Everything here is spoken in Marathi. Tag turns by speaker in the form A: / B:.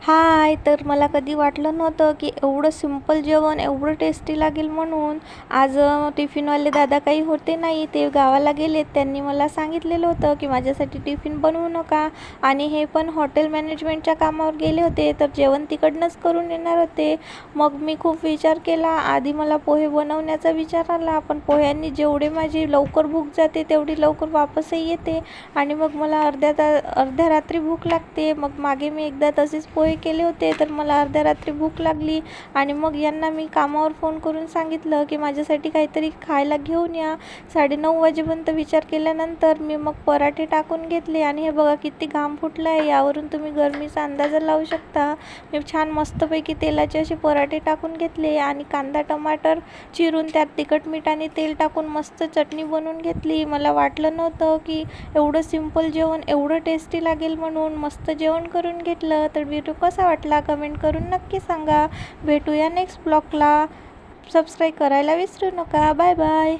A: हाय! तर मला कधी वाटलं नव्हतं की एवढं सिंपल जेवण एवढं टेस्टी लागेल म्हणून. आज टिफिनवाले दादा काही होते नाही, ते गावाला गेलेत. त्यांनी मला सांगितलेलं होतं की माझ्यासाठी टिफिन बनवू नका आणि हे पण हॉटेल मॅनेजमेंटच्या कामावर गेले होते, तर जेवण तिकडनंच करून येणार होते. मग मी खूप विचार केला. आधी मला पोहे बनवण्याचा विचार आला, पण पोह्यांनी जेवढे माझी लवकर भूक जाते तेवढी लवकर वापसही येते आणि मग मला अर्ध्या रात्री भूक लागते. मग मागे मी एकदा तसेच पोहे केले होते, तर मला अर्ध्या रात्री भूक लागली आणि मग यांना मी कामावर फोन करून सांगितलं की माझ्यासाठी काहीतरी खायला घेऊन या. 9:30 वाजेपर्यंत विचार केल्यानंतर मी मग पराठे टाकून घेतले आणि हे बघा किती घाम फुटला आहे. यावरून तुम्ही गरमीचा अंदाजा लावू शकता. मी छान मस्तपैकी तेलाचे असे पराठे टाकून घेतले आणि कांदा टमाटर चिरून त्यात तिखट मीठ आणि तेल टाकून मस्त चटणी बनवून घेतली. मला वाटलं नव्हतं की एवढं सिंपल जेवण एवढं टेस्टी लागेल म्हणून. मस्त जेवण करून घेतलं. तर व्हिडिओ कसा वाटला कमेंट करून नक्की सांगा. भेटूया नेक्स्ट ब्लॉगला. सबस्क्राईब करायला विसरू नका. Bye bye.